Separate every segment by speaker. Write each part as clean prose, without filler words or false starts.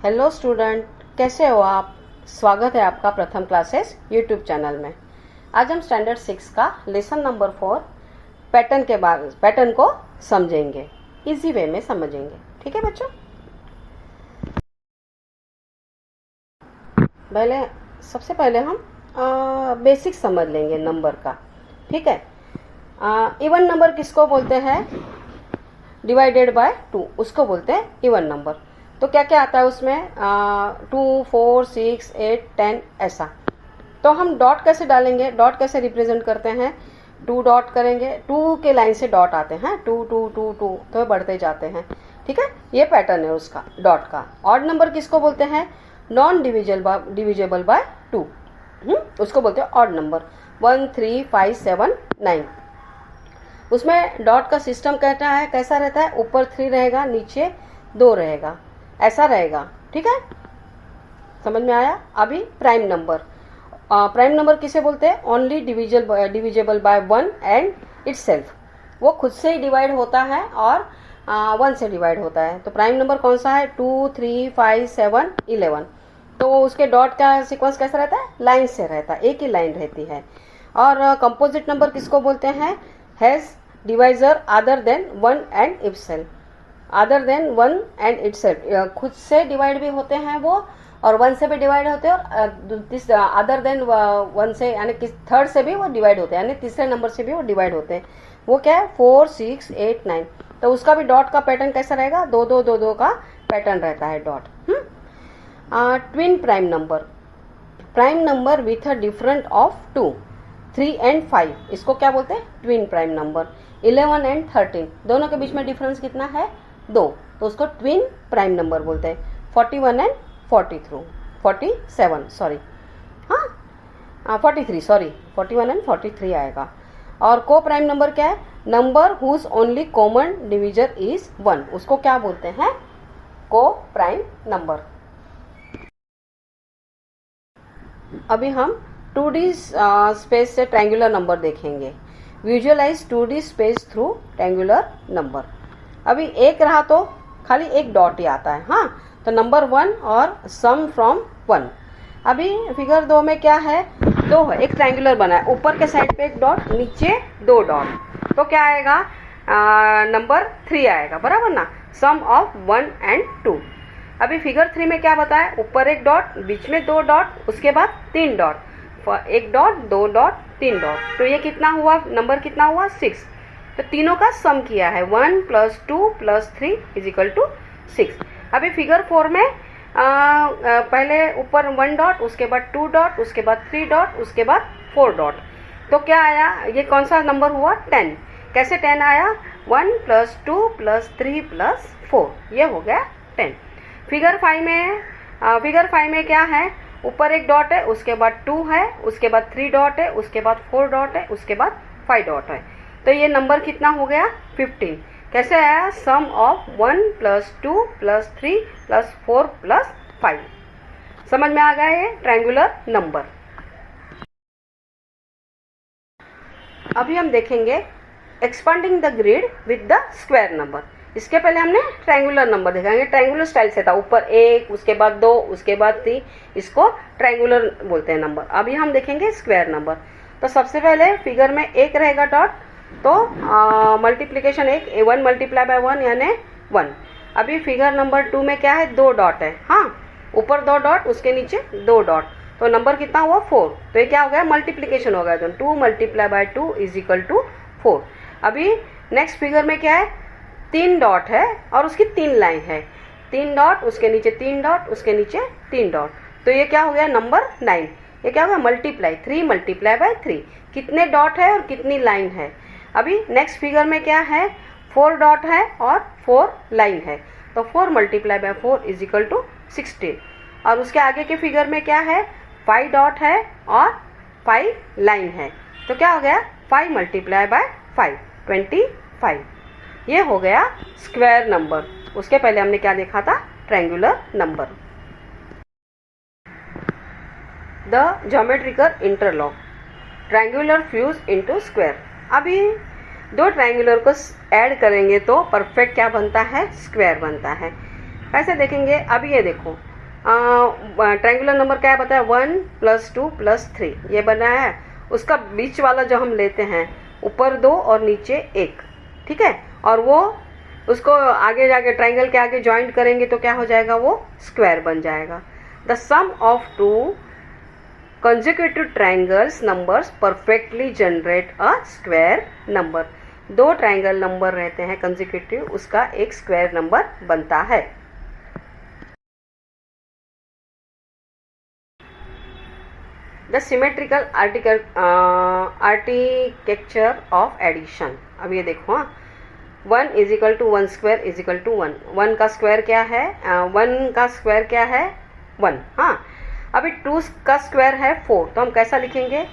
Speaker 1: Hello student, कैसे हो आप। स्वागत है आपका प्रथम क्लासेस यूट्यूब चैनल में। आज हम स्टैंडर्ड 6 का लेसन नंबर 4 पैटर्न को समझेंगे, इजी वे में समझेंगे। ठीक है बच्चों, सबसे पहले हम बेसिक समझ लेंगे नंबर का। ठीक है, इवन नंबर किसको बोलते हैं? डिवाइडेड बाय 2 उसको बोलते हैं इवन नंबर। तो क्या क्या आता है उसमें? 2, 4, 6, 8, 10 ऐसा। तो हम डॉट कैसे डालेंगे? डॉट कैसे रिप्रेजेंट करते हैं? 2 डॉट करेंगे, 2 के लाइन से डॉट आते हैं, 2 2 2 2 तो बढ़ते जाते हैं। ठीक है, ये पैटर्न है उसका डॉट का। ऑड नंबर किसको बोलते हैं? नॉन डिविजेबल बाय 2, उसको बोलते हैं ऑड नंबर। 1, 3, 5, 7, 9। उसमें डॉट का सिस्टम कहता है कैसा रहता है? ऊपर 3 रहेगा, नीचे 2 रहेगा, ऐसा रहेगा। ठीक है, समझ में आया? अभी प्राइम नंबर। प्राइम नंबर किसे बोलते हैं? Only divisible by 1 and itself. वो खुद से ही डिवाइड होता है और 1 से डिवाइड होता है। तो प्राइम नंबर कौन सा है? 2, 3, 5, 7, 11। तो उसके डॉट का सीक्वेंस कैसा रहता है? लाइन से रहता है, एक ही लाइन रहती है। और कंपोजिट नंबर किसको बोलते हैं? Has divisor other than 1 and itself. Other than 1 and itself, खुद से डिवाइड भी होते हैं वो, और 1 से भी डिवाइड होते हैं, और अदर देन 1 से यानी थर्ड से भी वो डिवाइड होते हैं, यानी तीसरे नंबर से भी वो डिवाइड होते हैं। वो क्या है? 4, 6, 8, 9। तो उसका भी डॉट का पैटर्न कैसा रहेगा? 2 2 2 2 का पैटर्न रहता है dot. Twin prime number, prime number with a different of 2, 3 and 5, इसको क्या बोलते हैं? Twin prime number. 11 एंड 13 दोनों के बीच में डिफरेंस कितना है? 2, तो उसको ट्विन प्राइम नंबर बोलते हैं। 41 एंड 47 सॉरी, 43 सॉरी, 41 एंड 43 आएगा। और को प्राइम नंबर क्या है? Number whose only common divisor is 1, उसको क्या बोलते हैं? को प्राइम नंबर। अभी हम 2D स्पेस से ट्रायंगुलर नंबर देखेंगे। Visualize 2D space through triangular number. अभी एक रहा तो खाली एक डॉट ही आता है। तो नंबर 1 और सम फ्रॉम 1। अभी फिगर 2 में क्या है? 2 है, एक ट्रायंगुलर बना है, ऊपर के साइड पे एक डॉट, नीचे 2 डॉट। तो क्या आएगा? नंबर 3 आएगा, बराबर ना? सम ऑफ 1 एंड 2। अभी फिगर 3 में क्या बताया? ऊपर एक डॉट, बीच में 2 डॉट, उसके बाद 3 डॉट, 1 डॉट, 2 डॉट, 3 डॉट। तो ये कितना हुआ? नंबर कितना हुआ? 6। तो तीनों का सम किया है, 1 + 2 + 3 = 6। अभी फिगर 4 में पहले ऊपर 1 डॉट, उसके बाद 2 डॉट, उसके बाद 3 डॉट, उसके बाद 4 डॉट। तो क्या आया? ये कौन सा नंबर हुआ? 10। कैसे 10 आया? 1 + 2 + 3 + 4, ये हो गया 10। फिगर 5 में क्या है? ऊपर एक डॉट है, उसके बाद 2 है, उसके बाद 3 डॉट है, उसके बाद 4 डॉट है, उसके बाद 5 डॉट है। तो ये नंबर कितना हो गया? 15। कैसे आया? सम ऑफ 1 + 2 + 3 + 4 + 5। समझ में आ गया ये ट्रायंगुलर नंबर। अभी हम देखेंगे expanding the grid with the square number. इसके पहले हमने ट्रायंगुलर नंबर देखेंगे, ट्रायंगुलर स्टाइल से था, ऊपर 1, उसके बाद 2, उसके बाद 3, इसको ट्रायंगुलर बोलते हैं नंबर। अभी हम देखेंगे स्क्वायर नंबर। तो सबसे पहले फिगर में 1 रहेगा डॉट, तो मल्टीप्लीकेशन 1 1 × 1 यानी 1। अभी फिगर नंबर 2 में क्या है? 2 डॉट है, ऊपर 2 डॉट, उसके नीचे 2 डॉट। तो नंबर कितना हुआ? 4। तो ये क्या हो गया? मल्टीप्लीकेशन हो गया, तो 2 × 2 = 4। अभी नेक्स्ट फिगर में क्या है? 3 डॉट है और उसकी 3 लाइन है, 3 डॉट, उसके नीचे 3 डॉट, उसके नीचे 3 डॉट। तो ये क्या हो गया? नंबर 9। ये क्या होगा? मल्टीप्लाई, 3 × 3। कितने डॉट है और कितनी लाइन है? अभी नेक्स्ट फिगर में क्या है? 4 डॉट है और 4 लाइन है, तो 4 × 4 = 16। और उसके आगे के फिगर में क्या है? 5 डॉट है और 5 लाइन है, तो क्या हो गया? 5 × 5 25। ये हो गया स्क्वायर नंबर। उसके पहले हमने क्या देखा था? Triangular number. The geometrical interlock, triangular fuse into square. अभी 2 ट्रायंगुलर को ऐड करेंगे तो परफेक्ट क्या बनता है? स्क्वायर बनता है। कैसे देखेंगे? अभी ये देखो, ट्रायंगुलर नंबर क्या है बताया, 1 + 2 + 3 ये बना है। उसका बीच वाला जो हम लेते हैं, ऊपर 2 और नीचे 1, ठीक है, और वो उसको आगे जाके ट्रायंगल के आगे ज्वाइंट करेंगे तो क्या हो जाएगा, वो स्क्वायर बन जाएगा। The sum of 2 consecutive triangles numbers perfectly generate a square number। 2 triangle number रहते हैं कंसेक्यूटिव, उसका एक स्क्वायर नंबर बनता है। The symmetrical architecture of addition. अब ये देखो, 1 = 1 स्क्वायर = 1। 1 का स्क्वायर क्या है, 1 का स्क्वायर क्या है, 1। हाँ, अभी 2 का स्क्वायर है 4, तो हम कैसा लिखेंगे,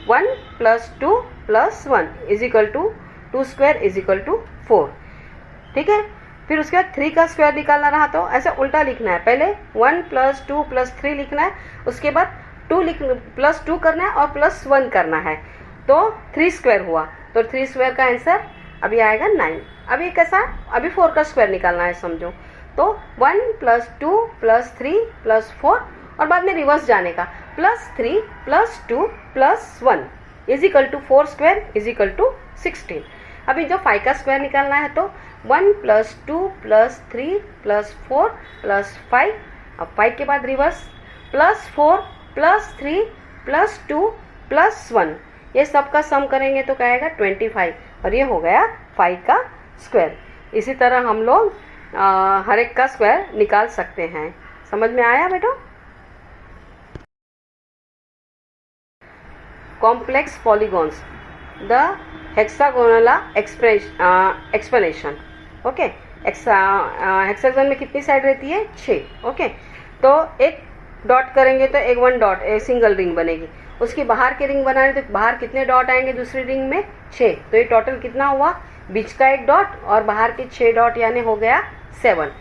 Speaker 1: 1 + 2 + 1 = 2 स्क्वायर = 4, ठीक है। फिर उसके बाद 3 का स्क्वायर निकालना रहा तो ऐसे उल्टा लिखना है, पहले 1 + 2 + 3 लिखना है, उसके बाद 2 +2 करना है और +1 करना है, तो 3 स्क्वायर हुआ, तो 3 स्क्वायर का आंसर अभी आएगा 9। अभी कैसा, अभी 4 का स्क्वायर निकालना है समझो, तो 1 + 2 + 3 + 4 और बाद में रिवर्स जाने का, +3 + 2 + 1 = 4 स्क्वायर = 16। अभी जो 5 का स्क्वायर निकालना है तो 1 + 2 + 3 + 4 + 5, अब 5 के बाद रिवर्स, +4 + 3 + 2 + 1, ये सब का सम करेंगे तो क्या आएगा, 25, और ये हो गया 5 का स्क्वायर। इसी तरह हम लोग हर एक का स्क्वायर निकाल सकते हैं। समझ में आया बेटा? Complex polygons, the hexagonal explanation. Okay, hexagon में कितनी साइड रहती है, 6। ओके, तो एक डॉट करेंगे तो एक 1 डॉट सिंगल रिंग बनेगी, उसकी बाहर की रिंग बनानी तो बाहर कितने डॉट आएंगे दूसरी रिंग में, 6, तो ये टोटल कितना हुआ, बीच का 1 डॉट और बाहर के 6 डॉट, यानी हो गया 7।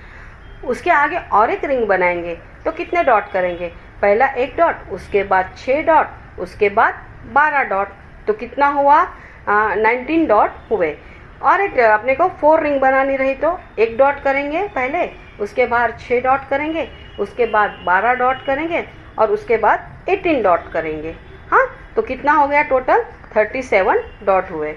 Speaker 1: उसके आगे और एक रिंग बनाएंगे तो कितने डॉट करेंगे, पहला 1 डॉट, उसके बाद 6 डॉट, उसके बाद 12 डॉट, तो कितना हुआ, 19 डॉट हुए। और एक अपने को 4 रिंग बनानी रही तो 1 डॉट करेंगे पहले, उसके बाद 6 डॉट करेंगे, उसके बाद 12 डॉट करेंगे और उसके बाद 18 डॉट करेंगे। हाँ, तो कितना हो गया टोटल, 37 डॉट हुए।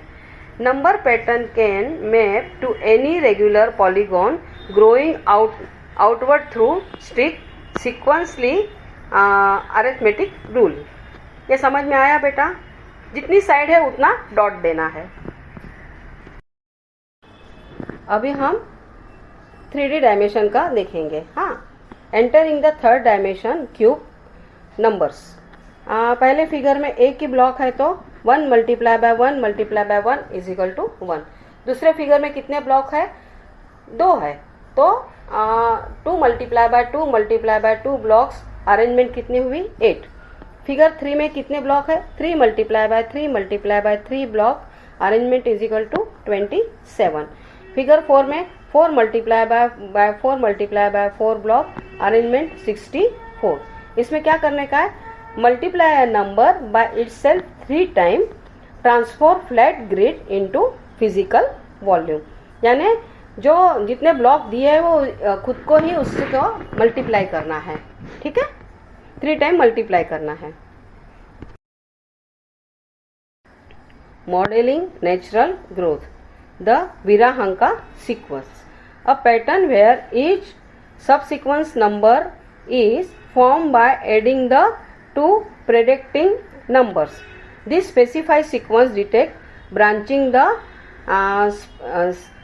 Speaker 1: Number pattern can map to any regular polygon growing outward through strict sequentially arithmetic rule. ये समझ में आया बेटा? जितनी साइड है उतना डॉट देना है। अभी हम 3D डायमेंशन का देखेंगे। हाँ, entering the 3rd dimension cube numbers. पहले फिगर में एक की ब्लॉक है तो 1 × 1 × 1 = 1। दूसरे फिगर में कितने ब्लॉक है, 2 है, तो 2 × 2 × 2 ब्लॉक्स, अरेंजमेंट कितनी हुई, 8। फिगर 3 में कितने ब्लॉक है, 3 × 3 × 3 ब्लॉक, अरेंजमेंट = 27। फिगर 4 में 4 × 4 ब्लॉक, अरेंजमेंट 64। इसमें क्या करने का है, multiply a number by itself 3 time, transform flat grid into physical volume, यानी जो जितने ब्लॉक दिए है वो खुद को ही उससे को मल्टीप्लाई करना है, ठीक है, 3 टाइम मल्टीप्लाई करना है। Modelling natural growth, the Virahanka sequence, a pattern where each subsequent number is formed by adding the 2 predicting numbers. This specified sequence detect branching the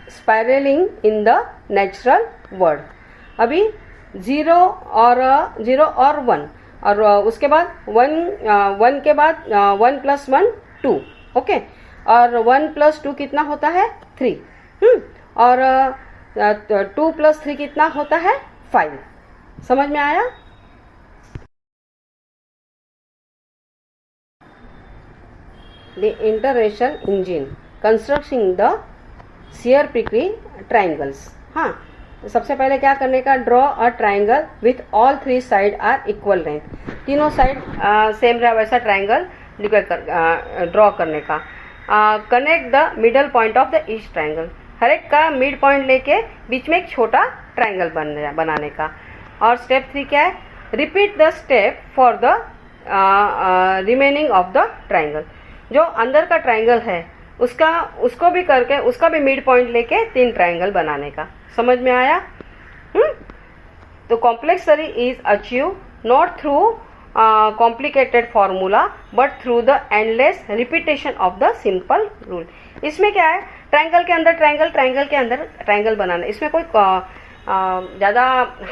Speaker 1: spiraling in the natural world. अभी 0 और 1 और उसके बाद 1 के बाद 1 + 1 2, okay, और 1 + 2 कितना होता है, 3, और 2 + 3 कितना होता है, 5। समझ में आया? The interration engine constructing the shear prickly triangles। हाँ, सबसे पहले क्या करने का, draw a triangle with all 3 side are equal length. तीनों साइड सेम रहा वैसा ट्राइंगल ड्रॉ करने का। Connect the middle point of the each triangle, हर एक का मिड पॉइंट लेके बीच में एक छोटा ट्राइंगल बनाने का। और स्टेप 3 क्या है, repeat the step for the remaining of the triangle. जो अंदर का ट्राइंगल है उसको भी करके उसका भी मिड पॉइंट लेके 3 ट्राइंगल बनाने का। समझ में आया? तो complex is achieve not through complicated formula but through the endless repetition of the simple rule. इसमें क्या है, ट्राइंगल के अंदर ट्राइंगल, ट्राइंगल के अंदर ट्राइंगल बनाना। इसमें कोई ज़्यादा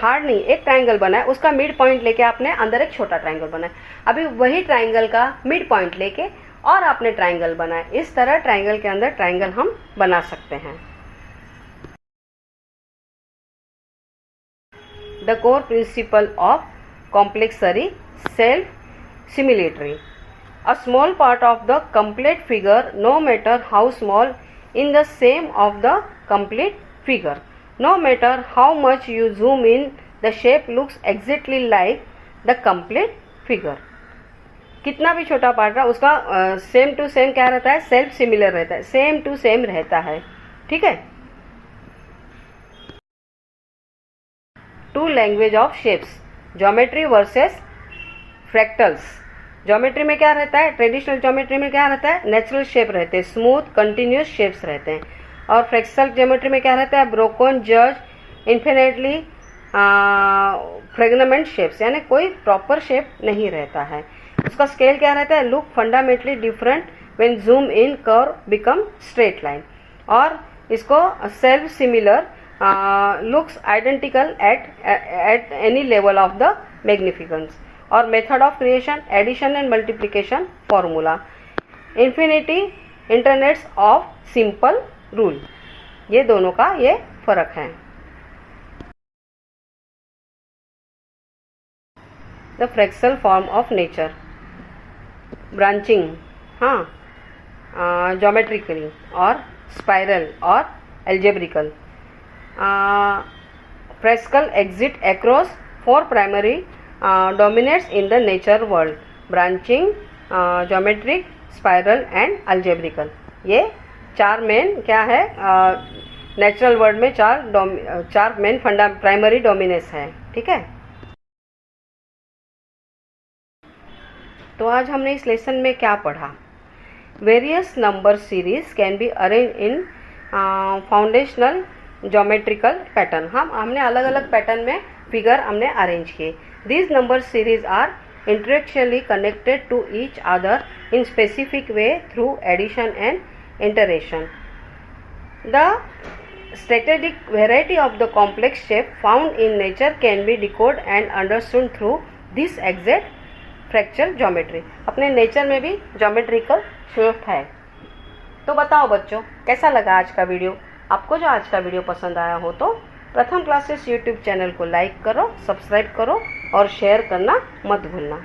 Speaker 1: हार्ड नहीं। एक ट्राइंगल बना है, उसका मिड पॉइंट लेके आपने अंदर एक छोटा ट्राइंगल बनाया। अभी वही ट्राइंगल का मिड पॉइंट लेके और आपने ट्राइंगल बनाया। इस तरह ट्राइंगल के अंदर ट्राइंगल हम बना सकते हैं। The core principle of complexity self similarity. A small part of the complete figure, no matter how small, in the same of the complete figure. No matter how much you zoom in, the shape looks exactly like the complete figure. कितना भी छोटा part रहा उसका same to same क्या रहता है, self similar रहता है, सेम टू सेम रहता है। ठीक है। Two language of shapes, geometry versus fractals. Geometry में क्या रहता है, ट्रेडिशनल ज्योमेट्री में क्या रहता है, नेचुरल शेप रहते हैं, स्मूथ कंटिन्यूस शेप्स रहते हैं। और फ्रैक्शनल ज्योमेट्री में क्या रहता है, ब्रोकन, जज, इन्फिनेटली फ्रेगमेंट शेप्स, यानी कोई प्रॉपर शेप नहीं रहता है। उसका स्केल क्या रहता है, look fundamentally different when zoom in, curve become straight line. और इसको self similar looks identical at any level of the magnificence. और method of creation, addition and multiplication formula, infinity, internets of simple rule. ये दोनों का ये फर्क है। The fractional form of nature, branching, हाँ, ज्योमेट्रिकली और स्पाइरल और algebraical. Fractional exit across 4 primary dominates in the nature world, branching, geometric, spiral and algebraical। ये 4 मेन क्या है, नेचुरल वर्ल्ड में 4 मेन प्राइमरी डोमिनेंस है। ठीक है। तो आज हमने इस लेसन में क्या पढ़ा, various number series can be arrange in foundational geometrical pattern. हमने अलग अलग पैटर्न में फिगर हमने अरेंज किए। These number series are intellectually connected to each other in specific way through addition and iteration. The statistic variety of the complex shape found in nature can be decoded and understood through this exact fractal geometry। अपने nature में भी geometrical shape है। तो बताओ बच्चों, कैसा लगा आज का वीडियो? आपको जो आज का वीडियो पसंद आया हो तो प्रथम क्लासेस यूट्यूब चैनल को लाइक करो, सब्सक्राइब करो और शेयर करना मत भूलना।